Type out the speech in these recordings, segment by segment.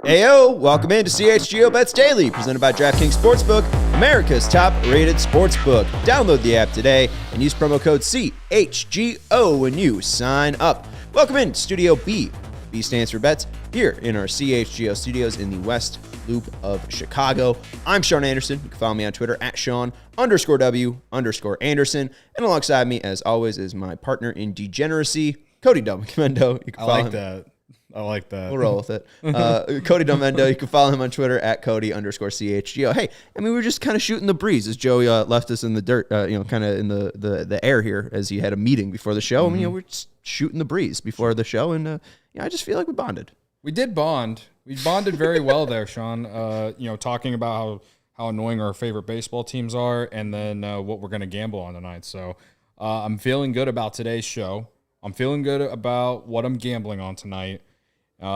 Heyo, welcome into CHGO Bets Daily, presented by DraftKings Sportsbook, America's top-rated sportsbook. Download the app today and use promo code CHGO when you sign up. Welcome in Studio B. B stands for bets, here in our CHGO studios in the West Loop of Chicago. I'm Sean Anderson. You can follow me on Twitter at Sean_W_Anderson. And alongside me, as always, is my partner in degeneracy, Cody Domendo. You can follow him. I like that. We'll roll with it. Cody Domendo, you can follow him on Twitter at Cody_CHGO. Hey, I mean, we're just kind of shooting the breeze as Joey left us in the dirt, kind of in the air here as he had a meeting before the show. I mean, we're just shooting the breeze before the show, and I just feel like we bonded. We did bond. We bonded very well there, Sean. Talking about how annoying our favorite baseball teams are, and then what we're going to gamble on tonight. So I'm feeling good about today's show. I'm feeling good about what I'm gambling on tonight.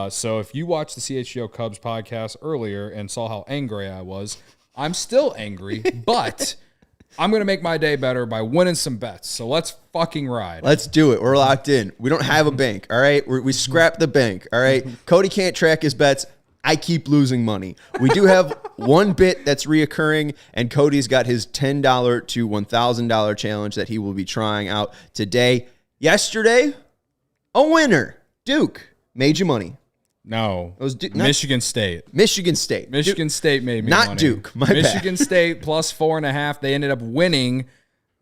So if you watched the CHGO Cubs podcast earlier and saw how angry I was, I'm still angry, but I'm going to make my day better by winning some bets. So let's fucking ride. Let's do it. We're locked in. We don't have a bank, all right? We scrapped the bank, all right? Cody can't track his bets. I keep losing money. We do have one bit that's reoccurring, and Cody's got his $10 to $1,000 challenge that he will be trying out today. Yesterday, a winner, Duke. Made you money. No. It was Michigan State. Michigan State. Michigan State made me not money. Duke. Michigan State plus 4.5. They ended up winning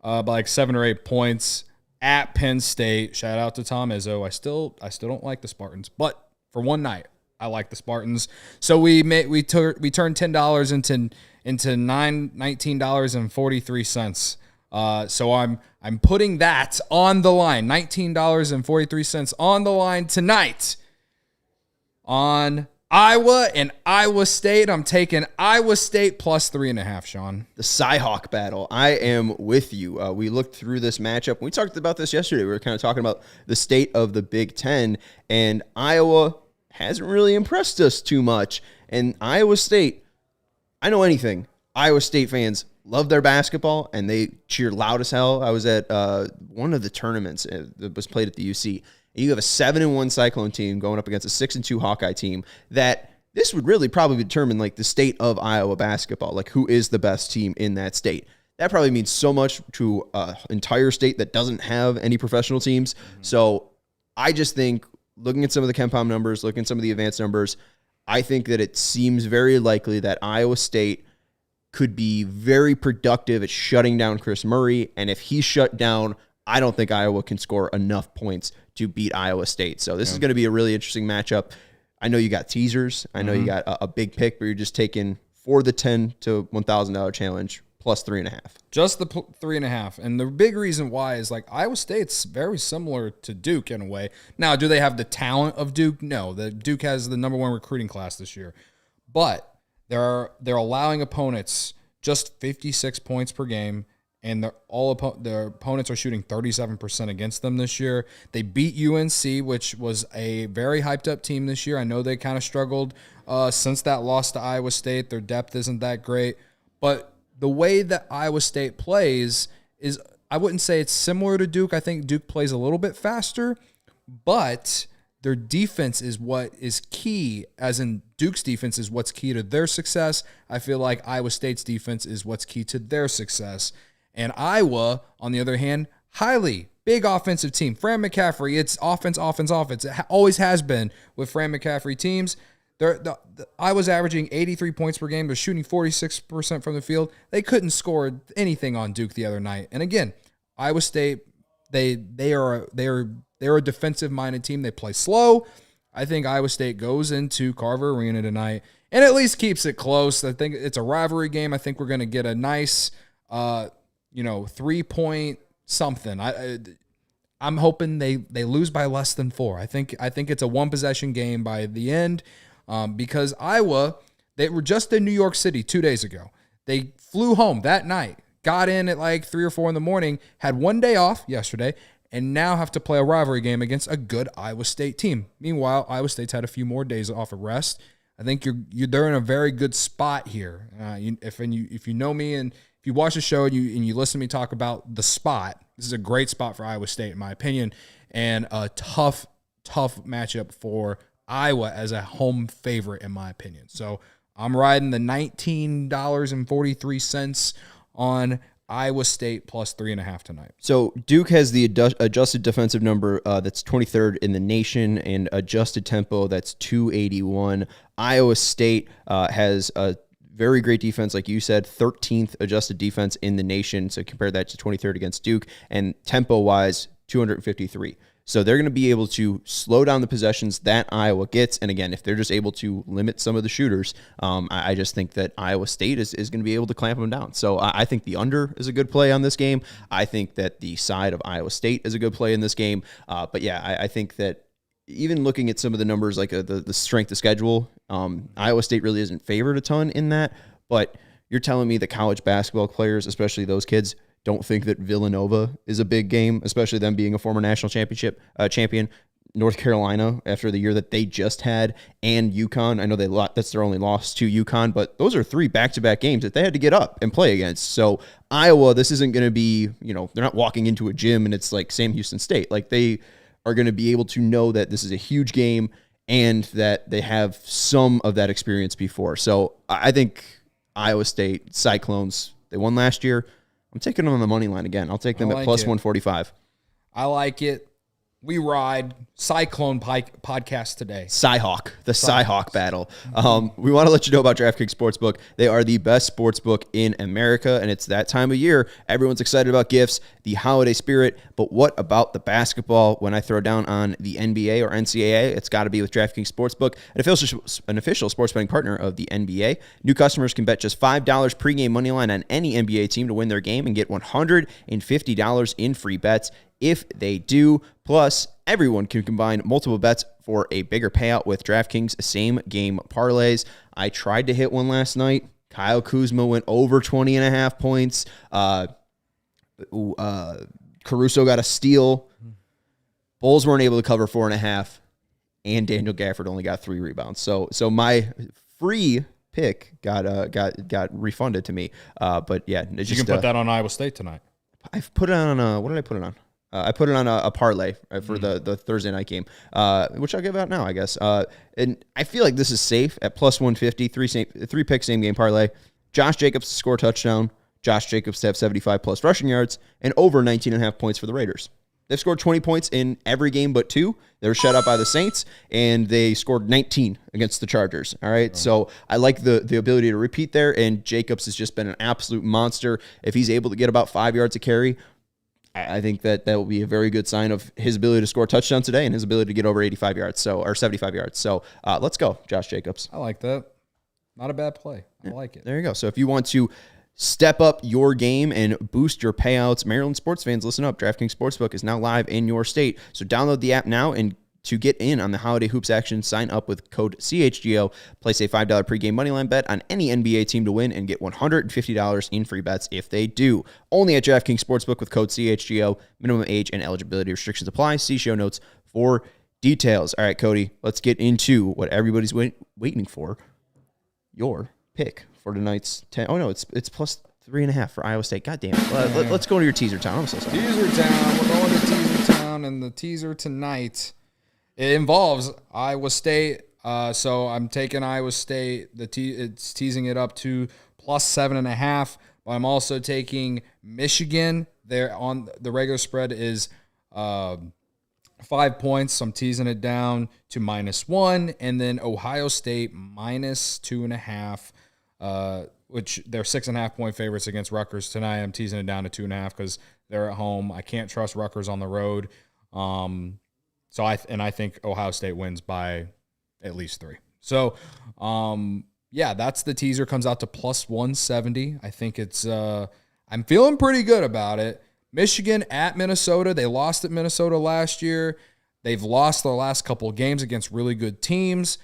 by like 7 or 8 points at Penn State. Shout out to Tom Izzo. I still don't like the Spartans, but for one night, I like the Spartans. So we turned $10 into $19.43. So I'm putting that on the line, $19.43 on the line tonight on Iowa and Iowa State. I'm taking Iowa State plus 3.5, Sean. The Cyhawk battle. I am with you. We looked through this matchup. We talked about this yesterday. We were kind of talking about the state of the Big Ten, and Iowa hasn't really impressed us too much. And Iowa State, I know anything. Iowa State fans love their basketball, and they cheer loud as hell. I was at one of the tournaments that was played at the UC. You have a 7-1 Cyclone team going up against a 6-2 Hawkeye team that this would really probably determine like the state of Iowa basketball, like who is the best team in that state. That probably means so much to an entire state that doesn't have any professional teams. Mm-hmm. So I just think, looking at some of the KenPom numbers, looking at some of the advanced numbers, I think that it seems very likely that Iowa State could be very productive at shutting down Chris Murray. And if he's shut down, I don't think Iowa can score enough points to beat Iowa State. So this is going to be a really interesting matchup. I know you got teasers. I know you got a big pick, but you're just taking for the $10 to $1,000 challenge plus 3.5. Just the 3.5. And the big reason why is like Iowa State's very similar to Duke in a way. Now, do they have the talent of Duke? No. The Duke has the number 1 recruiting class this year. But they're allowing opponents just 56 points per game, and their opponents are shooting 37% against them this year. They beat UNC, which was a very hyped-up team this year. I know they kind of struggled since that loss to Iowa State. Their depth isn't that great. But the way that Iowa State plays is, I wouldn't say it's similar to Duke. I think Duke plays a little bit faster, but their defense is what is key, as in Duke's defense is what's key to their success. I feel like Iowa State's defense is what's key to their success. And Iowa, on the other hand, highly big offensive team. Fran McCaffrey, it's offense. It always has been with Fran McCaffrey teams. Iowa's averaging 83 points per game. They're shooting 46% from the field. They couldn't score anything on Duke the other night. And again, Iowa State, they're a defensive-minded team. They play slow. I think Iowa State goes into Carver Arena tonight and at least keeps it close. I think it's a rivalry game. I think we're going to get a nice 3-point something. I'm hoping they lose by less than 4. I think it's a 1-possession game by the end, because Iowa, they were just in New York City 2 days ago. They flew home that night, got in at like 3 or 4 in the morning, had 1 day off yesterday, and now have to play a rivalry game against a good Iowa State team. Meanwhile, Iowa State's had a few more days off of rest. I think they're in a very good spot here. If you know me and if you watch the show and you listen to me talk about the spot, this is a great spot for Iowa State, in my opinion, and a tough matchup for Iowa as a home favorite, in my opinion. So I'm riding the $19.43 on Iowa State plus 3.5 tonight. So Duke has the adjusted defensive number that's 23rd in the nation and adjusted tempo that's 281. Iowa State has a very great defense, like you said, 13th adjusted defense in the nation. So compare that to 23rd against Duke, and tempo-wise, 253. So they're going to be able to slow down the possessions that Iowa gets. And again, if they're just able to limit some of the shooters, I just think that Iowa State is going to be able to clamp them down. So I think the under is a good play on this game. I think that the side of Iowa State is a good play in this game. But yeah, I think that even looking at some of the numbers, like the strength of schedule, Iowa State really isn't favored a ton in that. But you're telling me the college basketball players, especially those kids, don't think that Villanova is a big game, especially them being a former national champion. North Carolina, after the year that they just had, and UConn. I know that's their only loss to UConn, but those are 3 back-to-back games that they had to get up and play against. So Iowa, this isn't going to be, they're not walking into a gym and it's like Sam Houston State. Like, they are going to be able to know that this is a huge game and that they have some of that experience before. So I think Iowa State Cyclones, they won last year. I'm taking them on the money line again. I'll take them at plus 145. I like it. We ride Cyclone podcast today. Cyhawk, the Cyhawk battle. We want to let you know about DraftKings Sportsbook. They are the best sportsbook in America, and it's that time of year. Everyone's excited about gifts, the holiday spirit, but what about the basketball? When I throw down on the NBA or NCAA, it's got to be with DraftKings Sportsbook, an official sports betting partner of the NBA. New customers can bet just $5 pregame moneyline on any NBA team to win their game and get $150 in free bets if they do. Plus, everyone can combine multiple bets for a bigger payout with DraftKings same-game parlays. I tried to hit one last night. Kyle Kuzma went over 20.5 points. Caruso got a steal. Bulls weren't able to cover 4.5, and Daniel Gafford only got 3 rebounds. So my free pick got refunded to me. But yeah, you can put that on Iowa State tonight. I've put it on what did I put it on? I put it on a parlay for the Thursday night game, which I'll give out now, I guess. And I feel like this is safe at plus 150, three pick same game parlay. Josh Jacobs to score a touchdown. Josh Jacobs to have 75 plus rushing yards and over 19.5 points for the Raiders. They've scored 20 points in every game but 2. They were shut out by the Saints, and they scored 19 against the Chargers. All right, so I like the ability to repeat there, and Jacobs has just been an absolute monster. If he's able to get about 5 yards a carry, I think that will be a very good sign of his ability to score a touchdown today and his ability to get over 85 yards, or 75 yards. So let's go, Josh Jacobs. I like that. Not a bad play. I like it. There you go. So if you want to step up your game and boost your payouts, Maryland sports fans, listen up. DraftKings Sportsbook is now live in your state. So download the app now, and to get in on the holiday hoops action, sign up with code CHGO. Place a $5 pregame moneyline bet on any NBA team to win and get $150 in free bets if they do. Only at DraftKings Sportsbook with code CHGO. Minimum age and eligibility restrictions apply. See show notes for details. All right, Cody, let's get into what everybody's waiting for. Your pick for tonight's 10. Oh, no, it's plus 3.5 for Iowa State. God damn it. Let's go to your teaser town. I'm so sorry. Teaser town. We're going to teaser town, and the teaser tonight, it involves Iowa State. So I'm taking Iowa State. It's teasing it up to plus 7.5. But I'm also taking Michigan. There on the regular spread is 5 points. So I'm teasing it down to -1, and then Ohio State -2.5. Which they're 6.5 point favorites against Rutgers tonight. I'm teasing it down to 2.5 because they're at home. I can't trust Rutgers on the road. So I think Ohio State wins by at least 3. So, yeah, that's the teaser. Comes out to plus 170. I think it's I'm feeling pretty good about it. Michigan at Minnesota. They lost at Minnesota last year. They've lost their last couple of games against really good teams.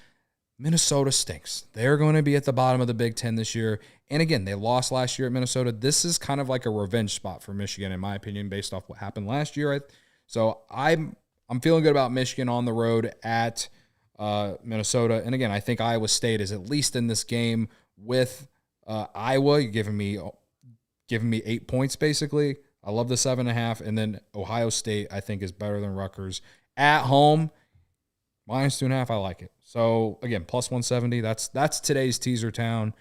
Minnesota stinks. They're going to be at the bottom of the Big Ten this year. And again, they lost last year at Minnesota. This is kind of like a revenge spot for Michigan, in my opinion, based off what happened last year. So I'm feeling good about Michigan on the road at Minnesota. And again, I think Iowa State is at least in this game with Iowa. You're giving me 8 points, basically. I love the 7.5. And then Ohio State, I think, is better than Rutgers. At home, -2.5, I like it. So again, +170. That's today's teaser town.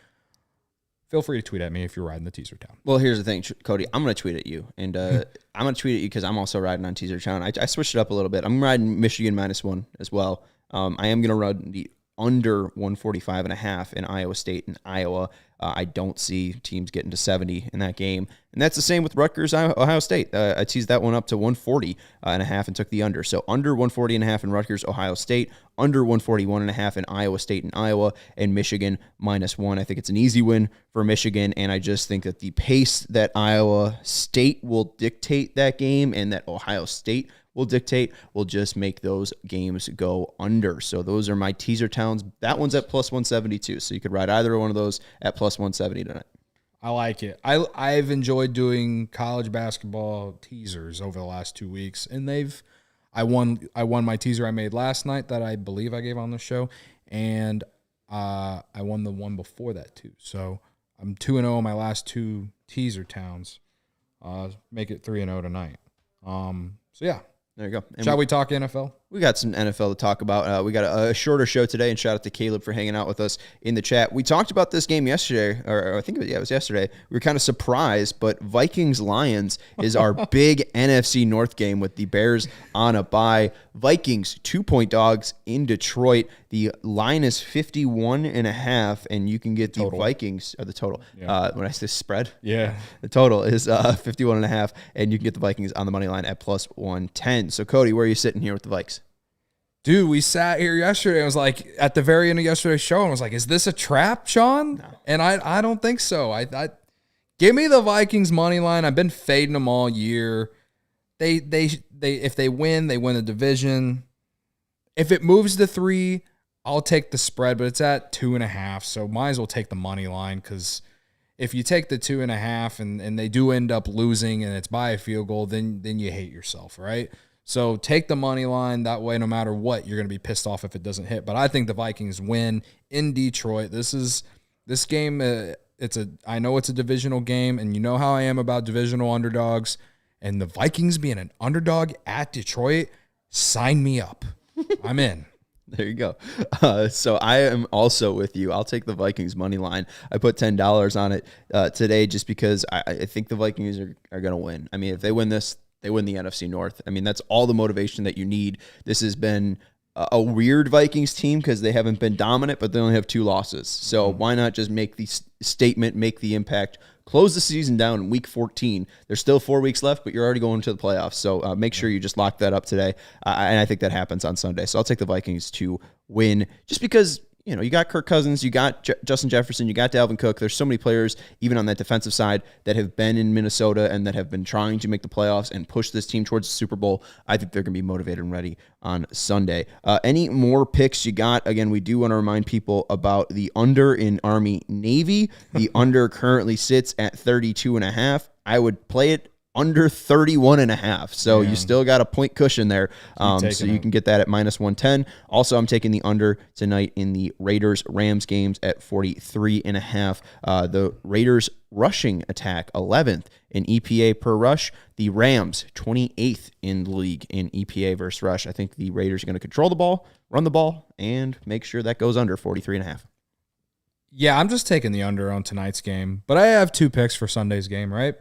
Feel free to tweet at me if you're riding the teaser town. Well, here's the thing, Cody. I'm going to tweet at you, and I'm going to tweet at you because I'm also riding on teaser town. I switched it up a little bit. I'm riding Michigan -1 as well. I am going to run the under 145.5 in Iowa State and Iowa. I don't see teams getting to 70 in that game. And that's the same with Rutgers, Ohio State. I teased that one up to 140.5 and took the under. So under 140.5 in Rutgers, Ohio State, under 141.5 in Iowa State and Iowa, and Michigan -1. I think it's an easy win for Michigan, and I just think that the pace that Iowa State will dictate that game and that Ohio State will dictate will just make those games go under. So those are my teaser towns. That one's at +172. So you could ride either one of those at +170 tonight. I like it. I've enjoyed doing college basketball teasers over the last 2 weeks, and I won my teaser I made last night that I believe I gave on the show, and I won the one before that too. So I'm 2-0 on my last 2 teaser towns. Make it 3-0 tonight. So yeah. There you go. And Shall we talk NFL? We got some NFL to talk about. We got a shorter show today, and shout out to Caleb for hanging out with us in the chat. We talked about this game yesterday, or I think it was yesterday. We were kind of surprised, but Vikings-Lions is our big NFC North game with the Bears on a bye. Vikings, 2-point dogs in Detroit. The line is 51.5, and you can get the Total. Vikings, or the total. Yeah. When I say spread? Yeah. The total is 51.5, and you can get the Vikings on the money line at +110. So, Cody, where are you sitting here with the Vikes? Dude, we sat here yesterday. I was like, at the very end of yesterday's show, and I was like, is this a trap, Sean? No. And I don't think so. I give me the Vikings money line. I've been fading them all year. They if they win the division. If it moves to 3, I'll take the spread, but it's at 2.5. So might as well take the money line, because if you take the 2.5 and they do end up losing and it's by a field goal, then you hate yourself, right? So take the money line. That way, no matter what, you're going to be pissed off if it doesn't hit. But I think the Vikings win in Detroit. This game, I know it's a divisional game, and you know how I am about divisional underdogs. And the Vikings being an underdog at Detroit, sign me up. I'm in. There you go. So I am also with you. I'll take the Vikings money line. I put $10 on it today just because I think the Vikings are going to win. I mean, if they win this, they win the NFC North. I mean, that's all the motivation that you need. This has been a weird Vikings team because they haven't been dominant, but they only have 2 losses. So why not just make the statement, make the impact, close the season down in week 14. There's still 4 weeks left, but you're already going to the playoffs. So make sure you just lock that up today. And I think that happens on Sunday. So I'll take the Vikings to win just because, you know, you got Kirk Cousins, you got Justin Jefferson, you got Dalvin Cook. There's so many players, even on that defensive side, that have been in Minnesota and that have been trying to make the playoffs and push this team towards the Super Bowl. I think they're going to be motivated and ready on Sunday. Any more picks you got? Again, we do want to remind people about the under in Army-Navy. The under currently sits at 32.5. I would play it under 31.5. So you still got a point cushion there. So you can get that at -110. Also, I'm taking the under tonight in the Raiders-Rams games at 43.5. The Raiders rushing attack, 11th in EPA per rush. The Rams, 28th in the league in EPA versus rush. I think the Raiders are going to control the ball, run the ball, and make sure that goes under 43.5. Yeah, I'm just taking the under on tonight's game. But I have 2 picks for Sunday's game, right?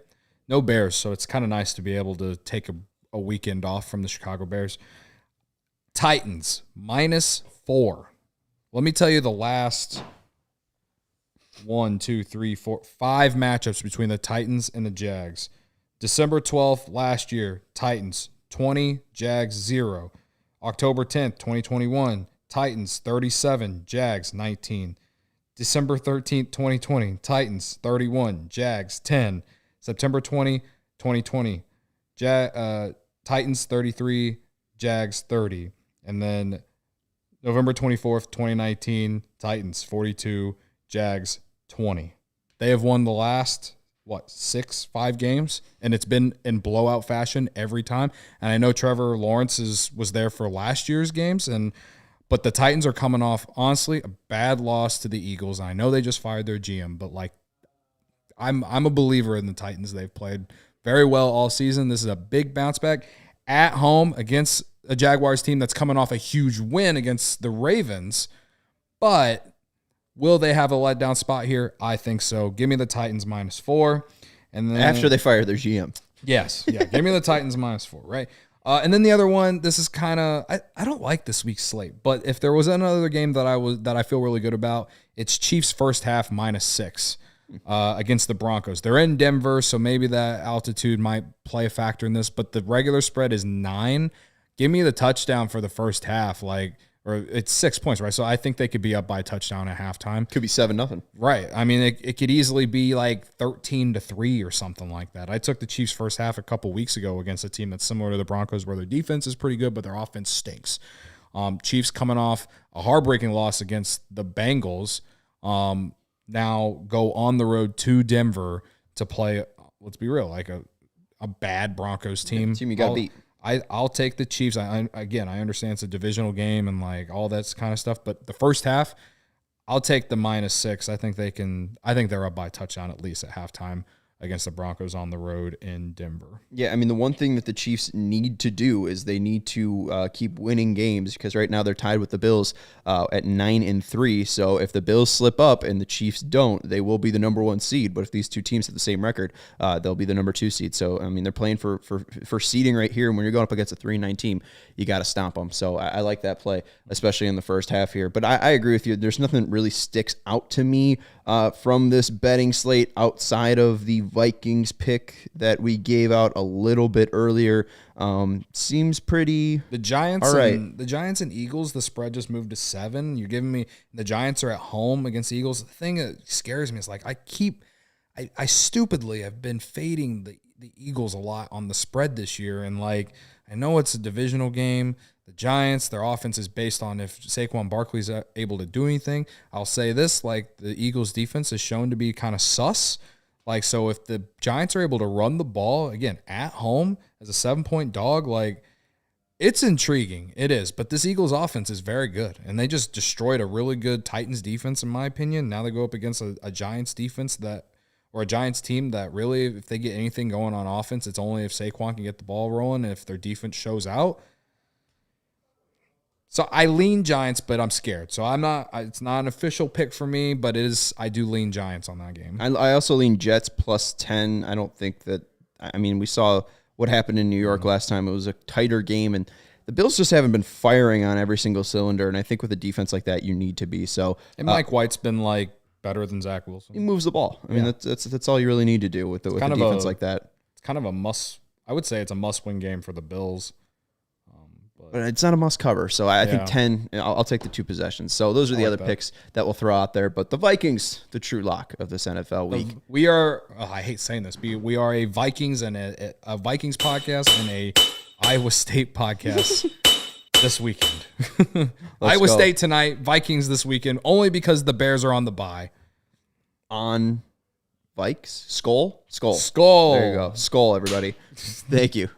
No Bears, so it's kind of nice to be able to take a weekend off from the Chicago Bears. Titans, -4. Let me tell you the last 1, 2, 3, 4, 5 matchups between the Titans and the Jags. December 12th last year, Titans 20, Jags 0. October 10th, 2021, Titans 37, Jags 19. December 13th, 2020, Titans 31, Jags 10. September 20, 2020, Titans 33, Jags 30. And then November 24th, 2019, Titans 42, Jags 20. They have won the last, 5 games, and it's been in blowout fashion every time. And I know Trevor Lawrence was there for last year's games, but the Titans are coming off, honestly, a bad loss to the Eagles. I know they just fired their GM, but I'm a believer in the Titans. They've played very well all season. This is a big bounce back. at home against a Jaguars team that's coming off a huge win against the Ravens. But will they have a letdown spot here? I think so. Give me the Titans -4. And then After they fire their GM. Yes. Yeah. Give me the Titans -4, right? And then the other one, this is kind of I don't like this week's slate, but if there was another game that I feel really good about, it's Chiefs first half -6 against the Broncos. They're in Denver, so maybe that altitude might play a factor in this, but the regular spread is 9. Give me the touchdown for the first half, or it's 6 points, right? So I think they could be up by a touchdown at halftime. Could be 7-0. Right. I mean, it could easily be like 13-3 or something like that. I took the Chiefs first half a couple weeks ago against a team that's similar to the Broncos, where their defense is pretty good, but their offense stinks. Chiefs coming off a heartbreaking loss against the Bengals. Now go on the road to Denver to play, let's be real, like a bad Broncos team. Team you got to beat. I'll take the Chiefs. I understand it's a divisional game and like all that kind of stuff, but the first half, I'll take the -6. I think they're up by a touchdown at least at halftime against the Broncos on the road in Denver. Yeah, I mean, the one thing that the Chiefs need to do is they need to keep winning games, because right now they're tied with the Bills at 9-3. So if the Bills slip up and the Chiefs don't, they will be the number 1 seed. But if these two teams have the same record, they'll be the number 2 seed. So, I mean, they're playing for seeding right here. And when you're going up against a 3-9 team, you got to stomp them. So I like that play, especially in the first half here. But I agree with you. There's nothing that really sticks out to me from this betting slate outside of the Vikings pick that we gave out a little bit earlier. Seems pretty the Giants all right. The Giants and Eagles, the spread just moved to 7. You're giving me the Giants are at home against the Eagles. The thing that scares me is like I stupidly have been fading the Eagles a lot on the spread this year, and like I know it's a divisional game. The Giants, their offense is based on if Saquon Barkley's able to do anything. I'll say this, like the Eagles defense is shown to be kind of sus. Like, so if the Giants are able to run the ball, again, at home as a 7-point dog, like it's intriguing. It is. But this Eagles offense is very good. And they just destroyed a really good Titans defense, in my opinion. Now they go up against a Giants defense or a Giants team that really, if they get anything going on offense, it's only if Saquon can get the ball rolling and if their defense shows out. So I lean Giants, but I'm scared. So it's not an official pick for me, but I do lean Giants on that game. I also lean Jets +10. I don't think that, I mean, we saw what happened in New York last time. It was a tighter game, and the Bills just haven't been firing on every single cylinder. And I think with a defense like that, you need to be. So, and Mike White's been like better than Zach Wilson. He moves the ball. I mean, that's all you really need to do with a defense like that. It's kind of a must. I would say it's a must-win game for the Bills. But it's not a must cover. So I think 10, I'll take the 2 possessions. So those are the other picks that we'll throw out there. But the Vikings, the true lock of this NFL week. We are, I hate saying this, we are a Vikings and a Vikings podcast and a Iowa State podcast this weekend. Iowa State tonight, Vikings this weekend, only because the Bears are on the bye. On Vikes? Skull. There you go. Skull, everybody. Thank you.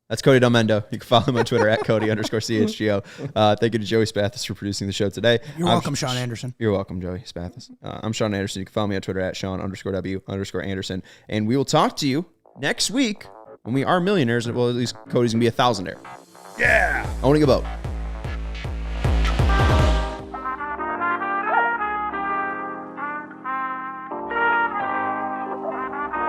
That's Cody Delmendo. You can follow him on Twitter at Cody_CHGO. Thank you to Joey Spathis for producing the show today. You're welcome, Sean Anderson. You're welcome, Joey Spathis. I'm Sean Anderson. You can follow me on Twitter at Sean_W_Anderson. And we will talk to you next week when we are millionaires. Well, at least Cody's going to be a thousandaire. Yeah. Owning a boat.